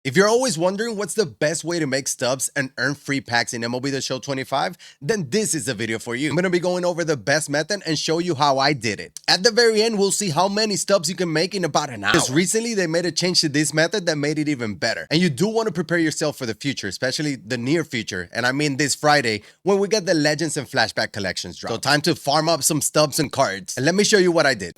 If you're always wondering what's the best way to make stubs and earn free packs in MLB The Show 25, then this is the video for you. I'm going to be going over the best method and show you how I did it. At the very end, we'll see how many stubs you can make in about an hour. Because recently they made a change to this method that made it even better. And you do want to prepare yourself for the future, especially the near future. And I mean this Friday when we get the Legends and Flashback collections drop. So time to farm up some stubs and cards. And let me show you what I did.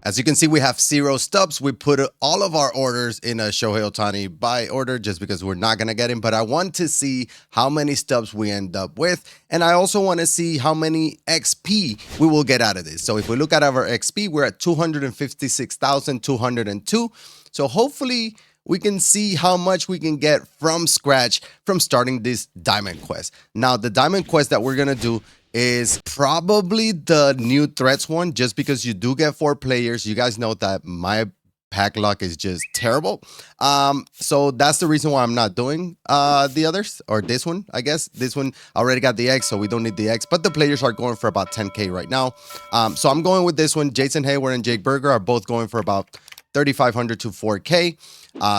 As you can see, we have 0 stubs. We put all of our orders in a Shohei Ohtani buy order just because we're not going to get him. But I want to see how many stubs we end up with. And I also want to see how many XP we will get out of this. So if we look at our XP, we're at 256,202. So hopefully we can see how much we can get from scratch from starting this Diamond Quest. Now, the Diamond Quest that we're going to do is probably the new threats one, just because you do get 4 players. You guys know that my pack luck is just terrible. So that's the reason why I'm not doing the others, or this one. I guess this one already got the X, so we don't need the X, but the players are going for about 10K right now. So I'm going with this one. Jason Hayward and Jake Berger are both going for about 3,500 to 4K.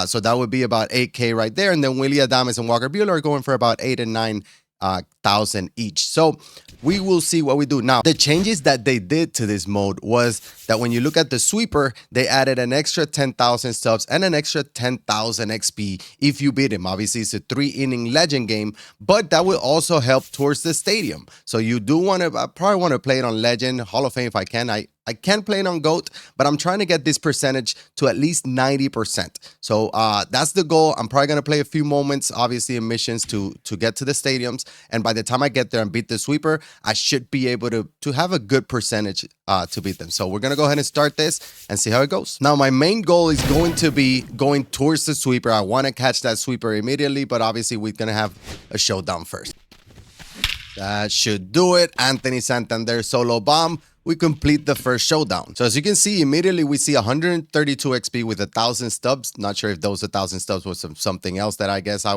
So that would be about 8K right there. And then Willie Adames and Walker Buehler are going for about 8 and 9,000 each. So we will see what we do. Now, the changes that they did to this mode was that when you look at the sweeper, they added an extra 10,000 stubs and an extra 10,000 XP if you beat him. Obviously, it's a 3-inning legend game, but that will also help towards the stadium. So you do want to, I probably want to play it on Legend, Hall of Fame if I can. I can play it on GOAT, but I'm trying to get this percentage to at least 90%. So that's the goal. I'm probably going to play a few moments, obviously, in missions to get to the stadiums. And by the time I get there and beat the sweeper, I should be able to have a good percentage to beat them. So we're going to go ahead and start this and see how it goes. Now, my main goal is going to be going towards the sweeper. I want to catch that sweeper immediately, but obviously we're going to have a showdown first. That should do it. Anthony Santander solo bomb. We complete the first showdown. So as you can see, immediately we see 132 XP with 1,000 stubs. Not sure if those 1,000 stubs was something else that I guess I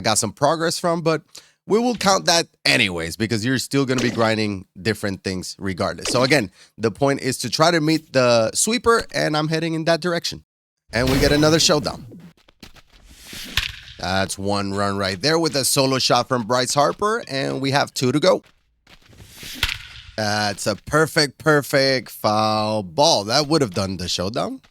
got some progress from, but we will count that anyways because you're still going to be grinding different things regardless. So again, the point is to try to meet the sweeper, and I'm heading in that direction. And we get another showdown. That's 1 run right there with a solo shot from Bryce Harper, and we have 2 to go. That's a perfect foul ball. That would have done the showdown.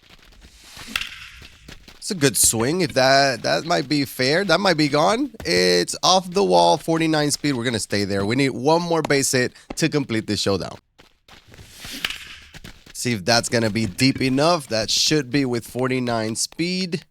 It's a good swing. If that might be fair. That might be gone. It's off the wall, 49 speed. We're going to stay there. We need 1 more base hit to complete the showdown. See if that's going to be deep enough. That should be with 49 speed.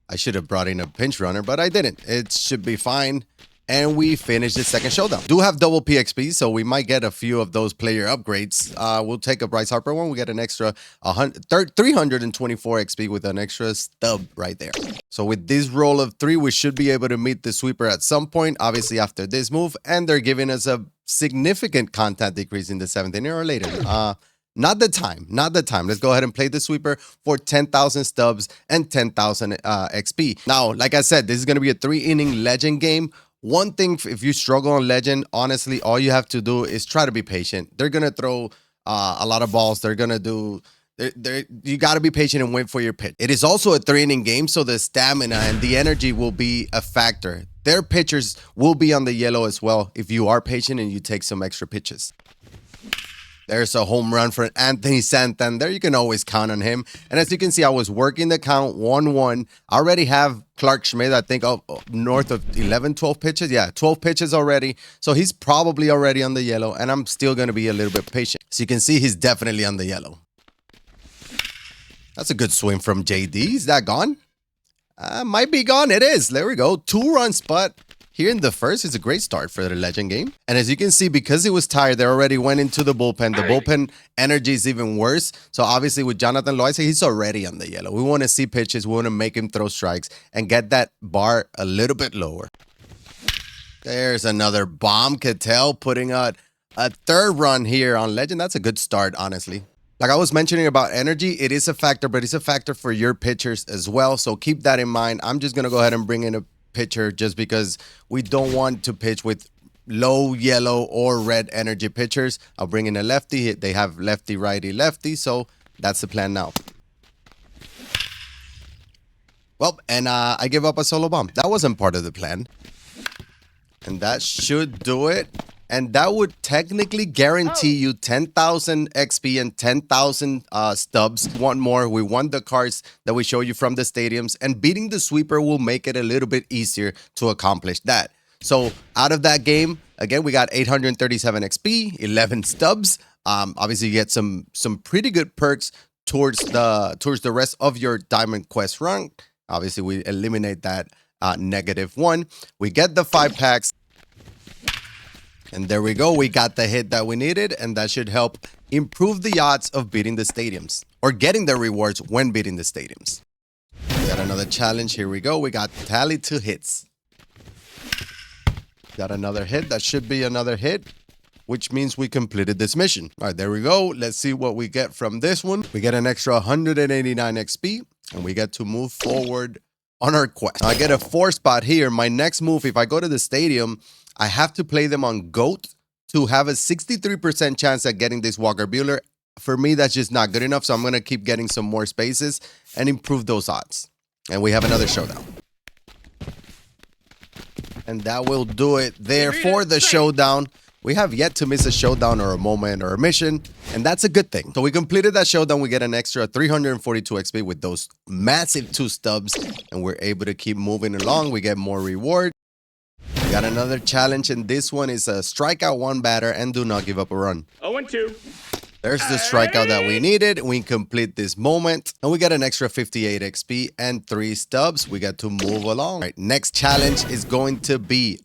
I should have brought in a pinch runner, but I didn't. It should be fine. And we finished the second showdown. Do have double PXP, so we might get a few of those player upgrades. We'll take a Bryce Harper one. We get an extra 324 XP with an extra stub right there. So with this roll of 3, we should be able to meet the sweeper at some point, obviously after this move. And they're giving us a significant contact decrease in the 7th inning or later. Not the time. Let's go ahead and play the sweeper for 10,000 stubs and 10,000 XP. Now, like I said, this is going to be a 3-inning legend game. One thing, if you struggle on Legend, honestly, all you have to do is try to be patient. They're going to throw a lot of balls. They're going to do... You got to be patient and wait for your pitch. It is also a 3-inning game, so the stamina and the energy will be a factor. Their pitchers will be on the yellow as well if you are patient and you take some extra pitches. There's a home run for Anthony Santander. You can always count on him. And as you can see, I was working the count 1-1. I already have Clark Schmidt, I think, north of 11, 12 pitches. Yeah, 12 pitches already. So he's probably already on the yellow. And I'm still going to be a little bit patient. So you can see he's definitely on the yellow. That's a good swing from JD. Is that gone? Might be gone. It is. There we go. 2 runs, but... here in the first is a great start for the legend game. And as you can see, because he was tired, they already went into the bullpen. The bullpen energy is even worse. So obviously with Jonathan Loaiza, he's already on the yellow. We want to see pitches. We want to make him throw strikes and get that bar a little bit lower. There's another bomb. Cattell putting out a 3rd run here on legend. That's a good start, honestly. Like I was mentioning about energy, it is a factor, but it's a factor for your pitchers as well. So keep that in mind. I'm just going to go ahead and bring in a pitcher just because we don't want to pitch with low yellow or red energy pitchers. I'll bring in a lefty. They have lefty, righty, lefty. So that's the plan now. Well, and I give up a solo bomb. That wasn't part of the plan. And that should do it. And that would technically guarantee you 10,000 XP and 10,000 stubs. One more. We won the cards that we show you from the stadiums. And beating the sweeper will make it a little bit easier to accomplish that. So out of that game, again, we got 837 XP, 11 stubs. Obviously, you get some pretty good perks towards the rest of your Diamond Quest run. Obviously, we eliminate that -1. We get the 5 packs. And there we go. We got the hit that we needed, and that should help improve the odds of beating the stadiums or getting the rewards when beating the stadiums. We got another challenge. Here we go. We got tally 2 hits. Got another hit. That should be another hit, which means we completed this mission. All right, there we go. Let's see what we get from this one. We get an extra 189 XP, and we get to move forward on our quest. I get a 4 spot here. My next move, if I go to the stadium, I have to play them on GOAT to have a 63% chance at getting this Walker Buehler. For me, that's just not good enough, so I'm going to keep getting some more spaces and improve those odds. And we have another showdown. And that will do it there for the showdown. We have yet to miss a showdown or a moment or a mission, and that's a good thing. So we completed that showdown. We get an extra 342 XP with those massive 2 stubs, and we're able to keep moving along. We get more reward. We got another challenge, and this one is a strikeout 1 batter and do not give up a run. 0-2. There's the strikeout that we needed. We complete this moment, and we got an extra 58 XP and 3 stubs. We got to move along. All right, next challenge is going to be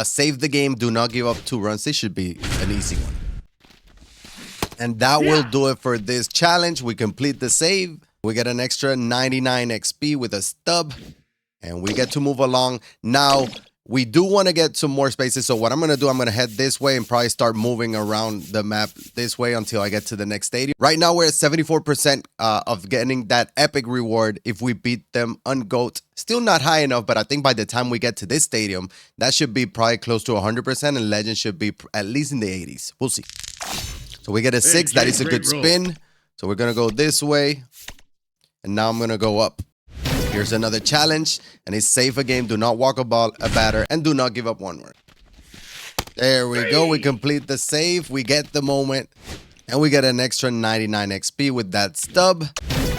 save the game, do not give up 2 runs. This should be an easy one. And that will do it for this challenge. We complete the save. We get an extra 99 XP with a stub, and we get to move along. Now, we do want to get some more spaces. So what I'm going to do, I'm going to head this way and probably start moving around the map this way until I get to the next stadium. Right now, we're at 74% of getting that epic reward if we beat them on GOAT. Still not high enough, but I think by the time we get to this stadium, that should be probably close to 100%, and Legend should be at least in the 80s. We'll see. So we get a 6. That is a good spin. So we're going to go this way. And now I'm going to go up. Here's another challenge, and it's save a game, do not walk a batter, and do not give up 1 run. There we go. We complete the save. We get the moment, and we get an extra 99 XP with that stub.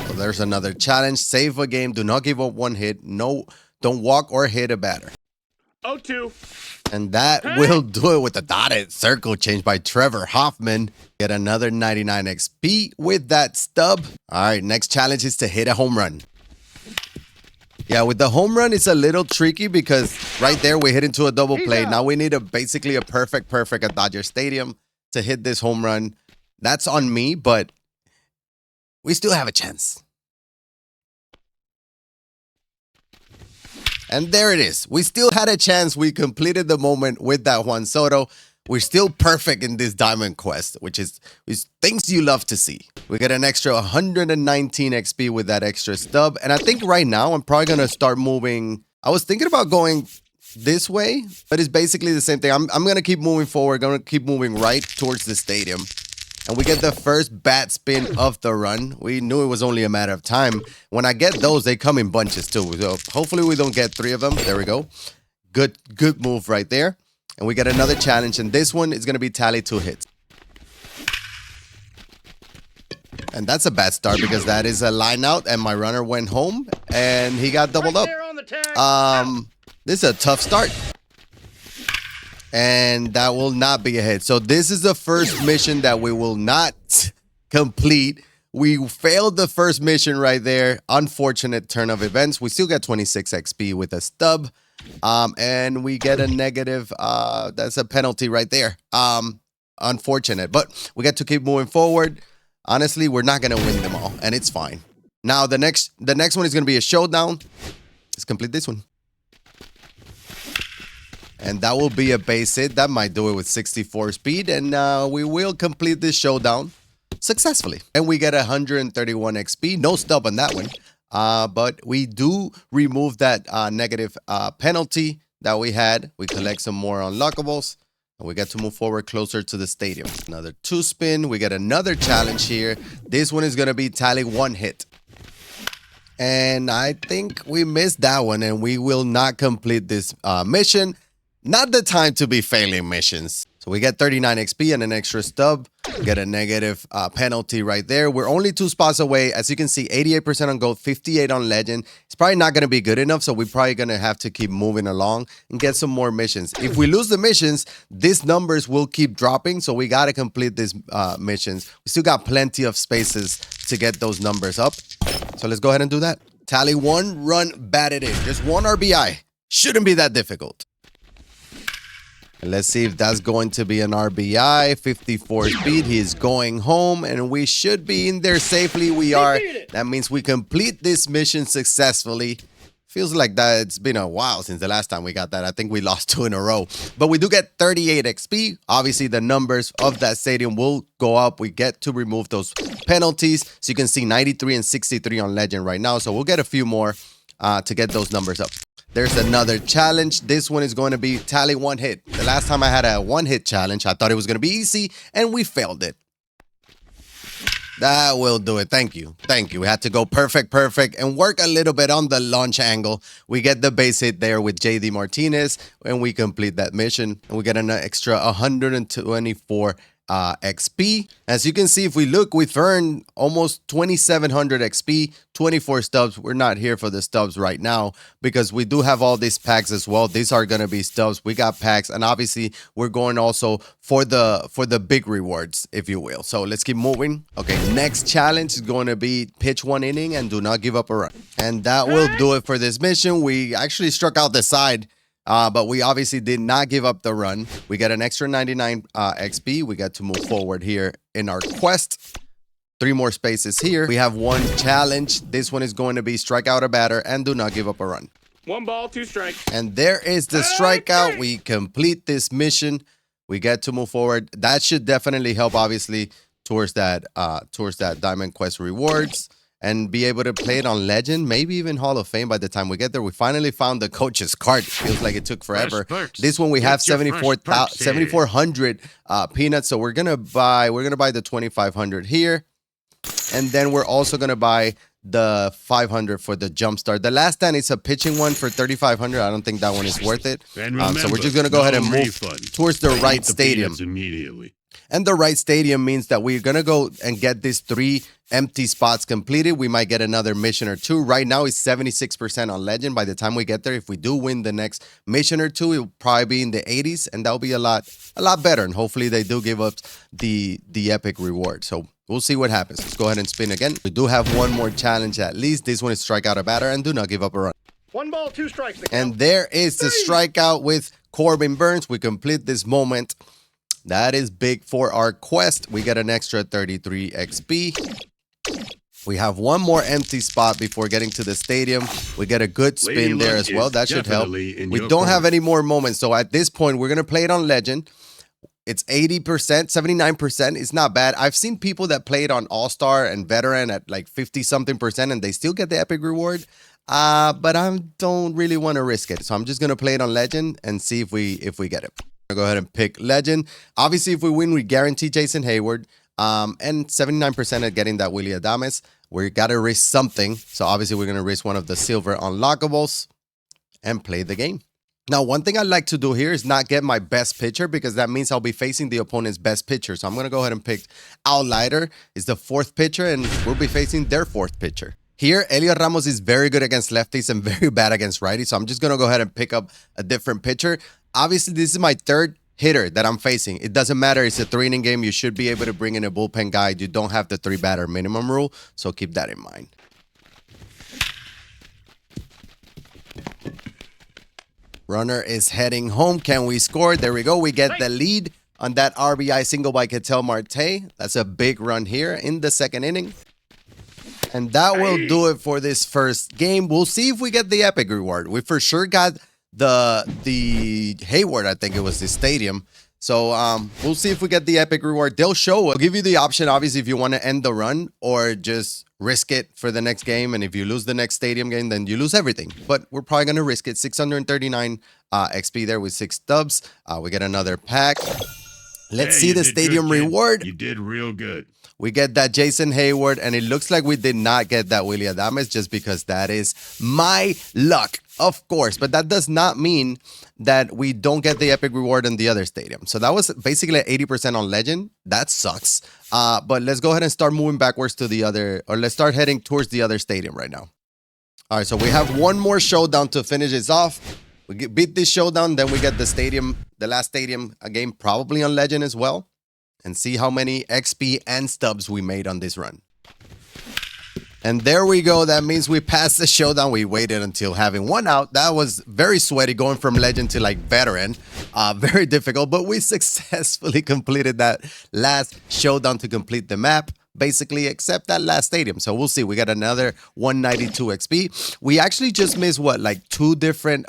So there's another challenge. Save a game, do not give up 1 hit. No, don't walk or hit a batter. 0-2. And that will do it with the dotted circle changed by Trevor Hoffman. Get another 99 XP with that stub. All right, next challenge is to hit a home run. Yeah, with the home run, it's a little tricky because right there we hit into a double play. Now we need basically a perfect at Dodger Stadium to hit this home run. That's on me, but we still have a chance. And there it is. We still had a chance. We completed the moment with that Juan Soto. We're still perfect in this Diamond Quest, which is things you love to see. We get an extra 119 XP with that extra stub. And I think right now I'm probably going to start moving. I was thinking about going this way, but it's basically the same thing. I'm going to keep moving forward, going to keep moving right towards the stadium. And we get the first bat spin of the run. We knew it was only a matter of time. When I get those, they come in bunches too. So hopefully we don't get 3 of them. There we go. Good move right there. And we get another challenge, and this one is going to be tally 2 hits. And that's a bad start because that is a line out, and my runner went home, and he got doubled up. This is a tough start. And that will not be a hit. So this is the first mission that we will not complete. We failed the first mission right there. Unfortunate turn of events. We still get 26 XP with a stub. And we get a negative, that's a penalty right there. Unfortunate, but we get to keep moving forward. Honestly, we're not going to win them all, and it's fine. Now, the next one is going to be a showdown. Let's complete this one. And that will be a base hit. That might do it with 64 speed, and we will complete this showdown successfully. And we get 131 XP. No stub on that one. But we do remove that negative penalty that we had. We collect some more unlockables. And we get to move forward closer to the stadium. Another 2 spin. We get another challenge here. This one is going to be tally 1 hit. And I think we missed that one, and we will not complete this mission. Not the time to be failing missions. So we get 39 XP and an extra stub. Get a negative penalty right there. We're only 2 spots away. As you can see, 88% on gold, 58 on legend. It's probably not going to be good enough, so we're probably going to have to keep moving along and get some more missions. If we lose the missions, these numbers will keep dropping, so we got to complete these missions. We still got plenty of spaces to get those numbers up. So let's go ahead and do that. Tally 1 run batted in. Just 1 RBI. Shouldn't be that difficult. Let's see if that's going to be an RBI. 54 speed. He is going home, and we should be in there safely. We are. That means we complete this mission successfully. Feels like that it's been a while since the last time we got that. I think we lost 2 in a row. But we do get 38 XP. Obviously, the numbers of that stadium will go up. We get to remove those penalties. So you can see 93 and 63 on legend right now. So we'll get a few more to get those numbers up. There's another challenge. This one is going to be tally 1 hit. The last time I had a 1-hit challenge, I thought it was going to be easy, and we failed it. That will do it. Thank you. Thank you. We had to go perfect, and work a little bit on the launch angle. We get the base hit there with JD Martinez, and we complete that mission. And we get an extra 124 XP. As you can see, if we look, we've earned almost 2,700 XP, 24 stubs. We're not here for the stubs right now because we do have all these packs as well. These are going to be stubs. We got packs, and obviously we're going also for the big rewards, if you will. So let's keep moving. Okay, next challenge is going to be pitch 1 inning and do not give up a run. And that will do it for this mission. We actually struck out the side. But we obviously did not give up the run. We get an extra 99 XP. We got to move forward here in our quest. 3 more spaces here. We have 1 challenge. This one is going to be strike out a batter and do not give up a run. 1 ball, 2 strikes. And there is the strikeout. We complete this mission. We get to move forward. That should definitely help, obviously, towards that Diamond Quest rewards. And be able to play it on Legend, maybe even Hall of Fame by the time we get there. We finally found the coach's card. Feels like it took forever. This one we have 7,400 peanuts. So we're gonna buy the 2,500 here. And then we're also gonna buy the 500 for the jump start. The last stand is a pitching one for 3,500. I don't think that one is worth it. So we're just gonna go ahead and move towards the right stadium. Immediately. And the right stadium means that we're going to go and get these 3 empty spots completed. We might get another mission or 2. Right now, it's 76% on Legend. By the time we get there, if we do win the next mission or 2, it will probably be in the 80s. And that'll be a lot better. And hopefully, they do give us the epic reward. So we'll see what happens. Let's go ahead and spin again. We do have 1 more challenge at least. This one is strike out a batter and do not give up a run. 1 ball, 2 strikes. And there is the strikeout with Corbin Burns. We complete this moment. That is big for our quest. We get an extra 33 XP. We have 1 more empty spot before getting to the stadium. We get a good spin there as well. That should help. We don't have any more moments. So at this point, we're going to play it on Legend. It's 80%, 79%. It's not bad. I've seen people that play it on All-Star and Veteran at like 50-something%, and they still get the epic reward. But I don't really want to risk it. So I'm just going to play it on Legend and see if we get it. Go ahead and pick Legend. Obviously, if we win, we guarantee Jason Hayward. And 79% at getting that Willie Adames. We got to risk something. So obviously, we're going to risk one of the silver unlockables and play the game. Now, one thing I like to do here is not get my best pitcher because that means I'll be facing the opponent's best pitcher. So I'm going to go ahead and pick Outlighter. It's the 4th pitcher, and we'll be facing their 4th pitcher. Here, Elliot Ramos is very good against lefties and very bad against righties. So I'm just going to go ahead and pick up a different pitcher. Obviously, this is my 3rd hitter that I'm facing. It doesn't matter. It's a 3-inning game. You should be able to bring in a bullpen guy. You don't have the 3-batter minimum rule, so keep that in mind. Runner is heading home. Can we score? There we go. We get the lead on that RBI single by Ketel Marte. That's a big run here in the 2nd inning. And that will do it for this first game. We'll see if we get the epic reward. We for sure got the Hayward, I think it was the stadium. So we'll see if we get the epic reward. They'll give you the option, obviously, if you want to end the run or just risk it for the next game. And if you lose the next stadium game, then you lose everything. But we're probably going to risk it. 639 XP there with 6 stubs. We get another pack. Let's see the stadium reward. You did real good. We get that Jason Hayward, and it looks like we did not get that Willie Adames just because that is my luck, of course. But that does not mean that we don't get the epic reward in the other stadium. So that was basically at 80% on Legend. That sucks. But let's go ahead and start moving backwards to the other, or let's start heading towards the other stadium right now. All right, so we have one more showdown to finish this off. We beat this showdown, then we get the stadium, the last stadium game, probably on Legend as well. And see how many XP and stubs we made on this run. And there we go. That means we passed the showdown. We waited until having one out. That was very sweaty going from legend to like veteran. Very difficult, but we successfully completed that last showdown to complete the map. Basically, except that last stadium. So we'll see. We got another 192 XP. We actually just missed what, like two different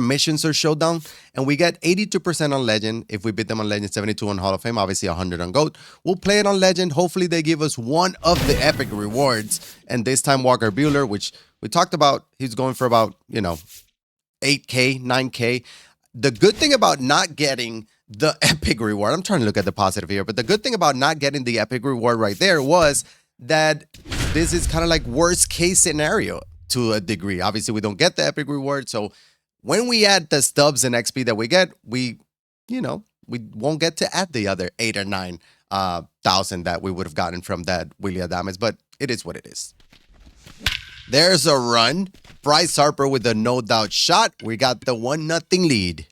missions or showdown, and we get 82% on Legend. If we beat them on Legend, 72 on Hall of Fame, obviously 100 on GOAT. We'll play it on Legend. Hopefully they give us one of the epic rewards, and this time Walker Buehler, which we talked about, he's going for about, 8K, 9K. The good thing about not getting the epic reward, I'm trying to look at the positive here, but the good thing about not getting the epic reward right there was that this is kind of like worst case scenario to a degree. Obviously we don't get the epic reward, so when we add the stubs and XP that we get, we won't get to add the other 8 or 9 thousand that we would have gotten from that Willie Adames, but it is what it is. There's a run. Bryce Harper with a no doubt shot. We got the 1-0 lead.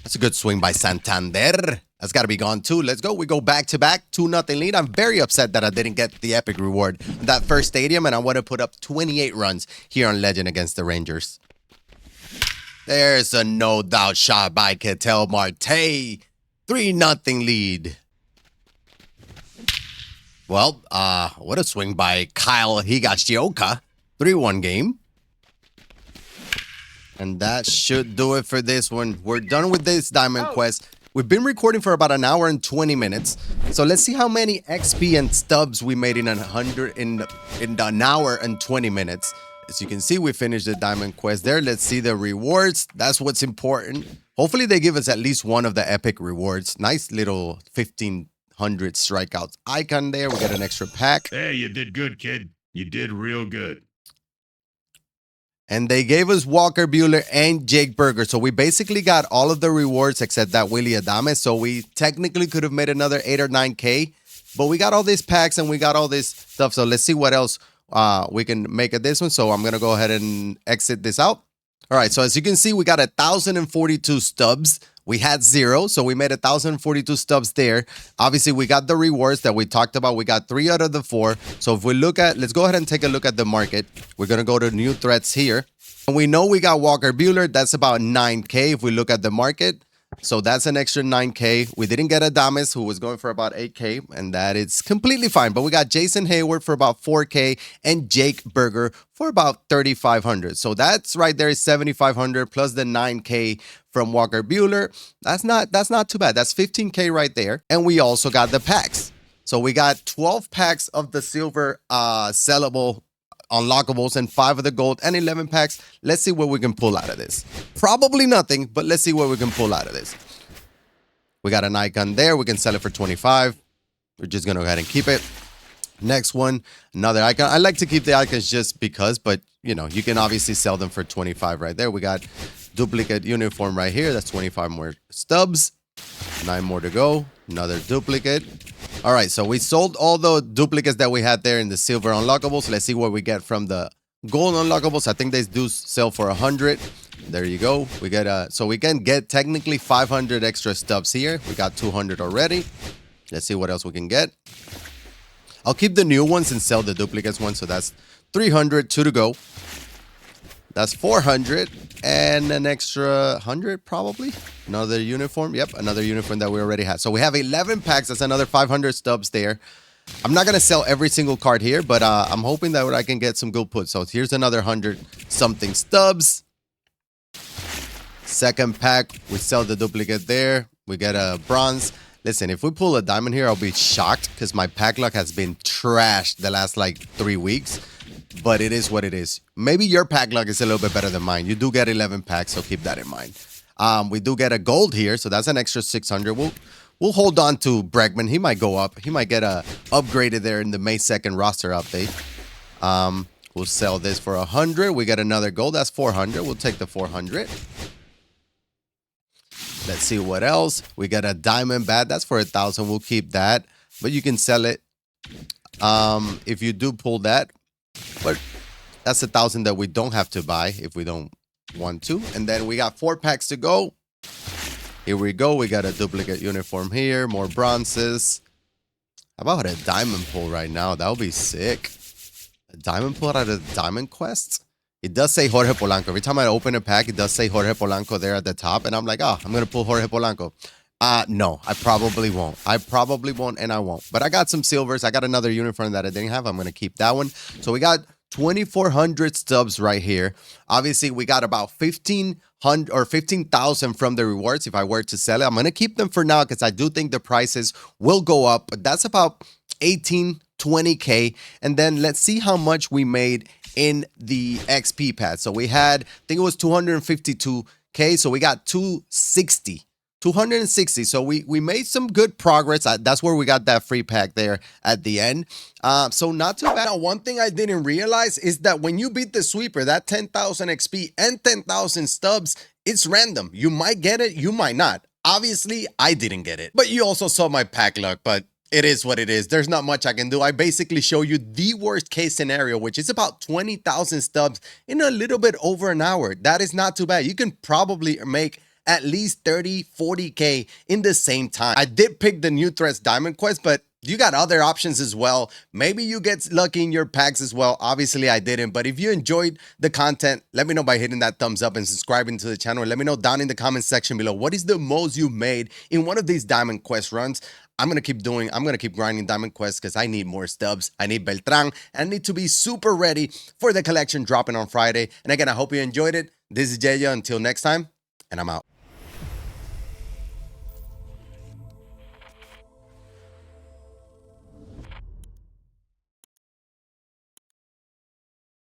That's a good swing by Santander. That's got to be gone too. Let's go. We go back to back, 2-0 lead. I'm very upset that I didn't get the epic reward in that first stadium, and I want to put up 28 runs here on Legend against the Rangers. There's a no doubt shot by Ketel Marte. 3-0 lead. Well, what a swing by Kyle Higashioka. 3-1 game. And that should do it for this one. We're done with this Diamond Quest. We've been recording for about an hour and 20 minutes. So let's see how many XP and stubs we made in an hour and 20 minutes. As you can see, we finished the Diamond Quest there. Let's see the rewards. That's what's important. Hopefully they give us at least one of the epic rewards. Nice little 1,500 strikeouts icon there. We got an extra pack. Hey, you did good, kid. You did real good. And they gave us Walker Buehler and Jake Berger. So we basically got all of the rewards except that Willie Adames. So we technically could have made another 8 or 9K. But we got all these packs and we got all this stuff. So let's see what else we can make of this one. So I'm going to go ahead and exit this out. All right. So as you can see, we got 1,042 stubs. We had 0, so we made 1,042 stubs there. Obviously, we got the rewards that we talked about. We got 3 out of the 4. So if we look at, let's go ahead and take a look at the market. We're going to go to new threats here. And we know we got Walker Buehler. That's about 9K if we look at the market. So that's an extra 9K. We didn't get Adames, who was going for about 8K, and that is completely fine. But we got Jason Hayward for about 4K and Jake Berger for about 3,500. So that's right there is 7,500 plus the 9K from Walker Buehler. That's not too bad. That's 15K right there. And we also got the packs. So we got 12 packs of the silver sellable unlockables and 5 of the gold and 11 packs. Let's see what we can pull out of this. Probably nothing, but let's see what we can pull out of this. We got an icon there. We can sell it for 25. We're just going to go ahead and keep it. Next one, another icon. I like to keep the icons just because, but you can obviously sell them for 25 right there. We got duplicate uniform right here. That's 25 more stubs. 9 more to go. Another duplicate. All right, so we sold all the duplicates that we had there in the silver unlockables. Let's see what we get from the gold unlockables. I think they do sell for 100. There you go. We get so we can get technically 500 extra stubs here. We got 200 already. Let's see what else we can get. I'll keep the new ones and sell the duplicates ones. So that's 300, 2 to go. That's 400 and an extra 100 probably. Another uniform. Yep, another uniform that we already had. So we have 11 packs. That's another 500 stubs there. I'm not going to sell every single card here, but I'm hoping that I can get some good puts. So here's another 100-something stubs. Second pack, we sell the duplicate there. We get a bronze. Listen, if we pull a diamond here, I'll be shocked because my pack luck has been trashed the last like 3 weeks. But it is what it is. Maybe your pack luck is a little bit better than mine. You do get 11 packs, so keep that in mind. We do get a gold here, so that's an extra 600. We'll hold on to Bregman. He might go up. He might get upgraded there in the May 2nd roster update. We'll sell this for 100. We get another gold. That's 400. We'll take the 400. Let's see what else. We got a diamond bat. That's for 1,000. We'll keep that, but you can sell it if you do pull that. But that's 1,000 that we don't have to buy if we don't want to. And then we got 4 packs to go. Here we go. We got a duplicate uniform here. More bronzes. How about a diamond pull right now? That would be sick. A diamond pull out of the diamond quest. It does say Jorge Polanco. Every time I open a pack, it does say Jorge Polanco there at the top. And I'm like, oh, I'm going to pull Jorge Polanco. No, I probably won't. I probably won't, and I won't. But I got some silvers. I got another uniform that I didn't have. I'm going to keep that one. So we got 2,400 stubs right here. Obviously, we got about 1,500 or 15,000 from the rewards if I were to sell it. I'm going to keep them for now because I do think the prices will go up. But that's about 18, 20K. And then let's see how much we made in the XP pad. So we had, I think it was 252K. So we got 260. 260. So we made some good progress. That's where we got that free pack there at the end. So not too bad. Now, one thing I didn't realize is that when you beat the sweeper, that 10,000 XP and 10,000 stubs, it's random. You might get it, you might not. Obviously, I didn't get it. But you also saw my pack luck, but it is what it is. There's not much I can do. I basically show you the worst case scenario, which is about 20,000 stubs in a little bit over an hour. That is not too bad. You can probably make at least 30, 40K in the same time. I did pick the new threats diamond quest, but you got other options as well. Maybe you get lucky in your packs as well. Obviously, I didn't. But if you enjoyed the content, let me know by hitting that thumbs up and subscribing to the channel. Let me know down in the comment section below, what is the most you made in one of these diamond quest runs? I'm going to keep grinding diamond quests because I need more stubs. I need Beltran. And I need to be super ready for the collection dropping on Friday. And again, I hope you enjoyed it. This is YeYo. Until next time, and I'm out.